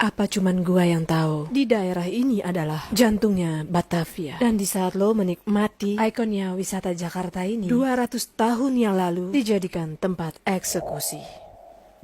Apa cuman gua yang tahu? Di daerah ini adalah jantungnya Batavia. Dan di saat lo menikmati ikonnya wisata Jakarta ini, 200 tahun yang lalu dijadikan tempat eksekusi.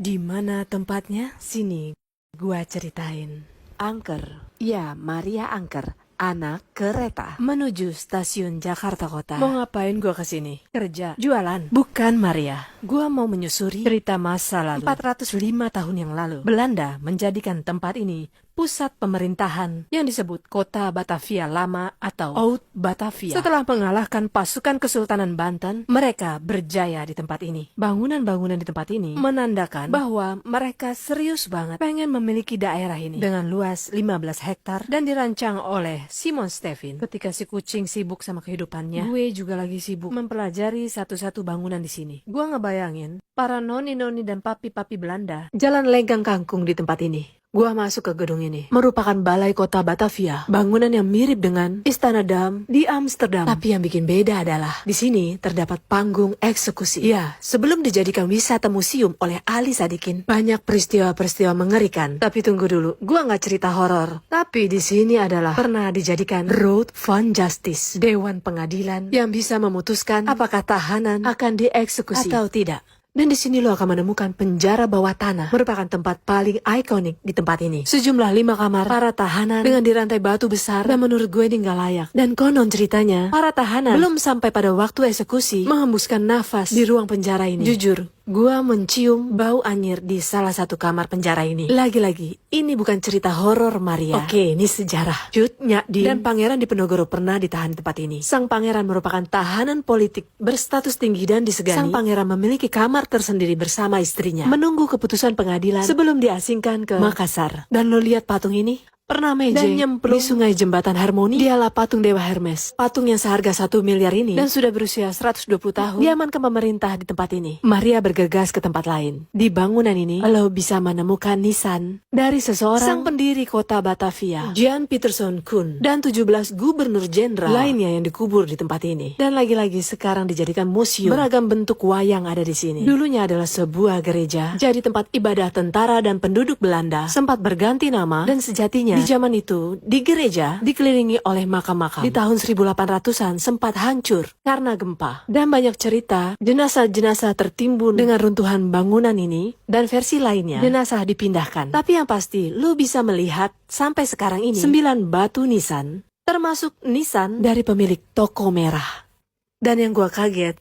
Di mana tempatnya? Sini gua ceritain. Angker. Ya, Maria Angker, anak kereta, menuju stasiun Jakarta Kota. Mau ngapain gua kesini? Kerja, jualan. Bukan Maria. Gua mau menyusuri cerita masa lalu. 405 tahun yang lalu, Belanda menjadikan tempat ini pusat pemerintahan yang disebut Kota Batavia Lama atau Oud Batavia. Setelah mengalahkan pasukan Kesultanan Banten, mereka berjaya di tempat ini. Bangunan-bangunan di tempat ini menandakan bahwa mereka serius banget pengen memiliki daerah ini dengan luas 15 hektar dan dirancang oleh Simon Stevin. Ketika si kucing sibuk sama kehidupannya, gue juga lagi sibuk mempelajari satu-satu bangunan di sini. Gue ngebayangin para noni-noni dan papi-papi Belanda jalan lenggang kangkung di tempat ini. Gua masuk ke gedung ini. Merupakan balai kota Batavia. Bangunan yang mirip dengan Istana Dam di Amsterdam. Tapi yang bikin beda adalah di sini terdapat panggung eksekusi. Ya, sebelum dijadikan wisata museum oleh Ali Sadikin, banyak peristiwa-peristiwa mengerikan. Tapi tunggu dulu, gua nggak cerita horor. Tapi di sini adalah pernah dijadikan Road Fund Justice, Dewan Pengadilan yang bisa memutuskan apakah tahanan akan dieksekusi atau tidak. Dan di sini lo akan menemukan penjara bawah tanah, merupakan tempat paling ikonik di tempat ini. Sejumlah 5 kamar para tahanan dengan dirantai batu besar dan menurut gue ini nggak layak. Dan konon ceritanya, para tahanan belum sampai pada waktu eksekusi menghembuskan nafas di ruang penjara ini. Jujur, gua mencium bau anyir di salah satu kamar penjara ini. Lagi-lagi, ini bukan cerita horor Maria. Oke, ini sejarah. Cut, Nyakdi, dan Pangeran Diponegoro pernah ditahan di tempat ini. Sang pangeran merupakan tahanan politik berstatus tinggi dan disegani. Sang pangeran memiliki kamar tersendiri bersama istrinya, menunggu keputusan pengadilan sebelum diasingkan ke Makassar. Dan lo lihat patung ini? Pernah mejeng dan nyemplung di sungai Jembatan Harmoni. Dialah patung Dewa Hermes. Patung yang seharga 1 miliar ini dan sudah berusia 120 tahun diamankan pemerintah di tempat ini. Maria bergegas ke tempat lain. Di bangunan ini, lo bisa menemukan nisan dari seseorang sang pendiri kota Batavia, Jan Pieterszoon Koen, dan 17 gubernur jenderal lainnya yang dikubur di tempat ini. Dan lagi-lagi sekarang dijadikan museum. Beragam bentuk wayang ada di sini. Dulunya adalah sebuah gereja, jadi tempat ibadah tentara dan penduduk Belanda. Sempat berganti nama dan sejatinya di zaman itu, di gereja dikelilingi oleh makam-makam. Di tahun 1800-an sempat hancur karena gempa. Dan banyak cerita, jenazah-jenazah tertimbun dengan runtuhan bangunan ini, dan versi lainnya, jenazah dipindahkan. Tapi yang pasti, lu bisa melihat sampai sekarang ini 9 batu nisan, termasuk nisan dari pemilik toko merah. Dan yang gua kaget,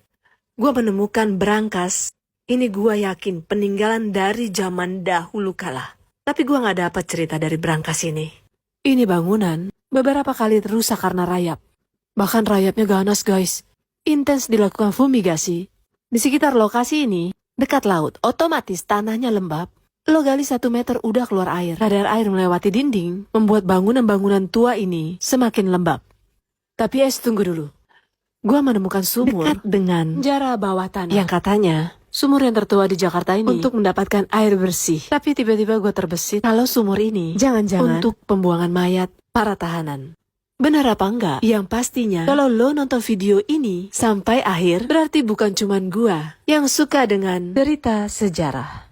gua menemukan brankas. Ini gua yakin peninggalan dari zaman dahulu kala. Tapi gua gak dapat cerita dari brankas ini. Ini bangunan beberapa kali rusak karena rayap. Bahkan rayapnya ganas guys. Intens dilakukan fumigasi. Di sekitar lokasi ini, dekat laut, otomatis tanahnya lembab. Lo gali 1 meter udah keluar air. Kadar air melewati dinding, membuat bangunan-bangunan tua ini semakin lembab. Tapi tunggu dulu. Gua menemukan sumur dekat dengan penjara bawah tanah yang katanya sumur yang tertua di Jakarta ini untuk mendapatkan air bersih. Tapi tiba-tiba gue terbesit kalau sumur ini jangan-jangan untuk pembuangan mayat para tahanan. Benar apa enggak? Yang pastinya kalau lo nonton video ini sampai akhir berarti bukan cuman gua yang suka dengan cerita sejarah.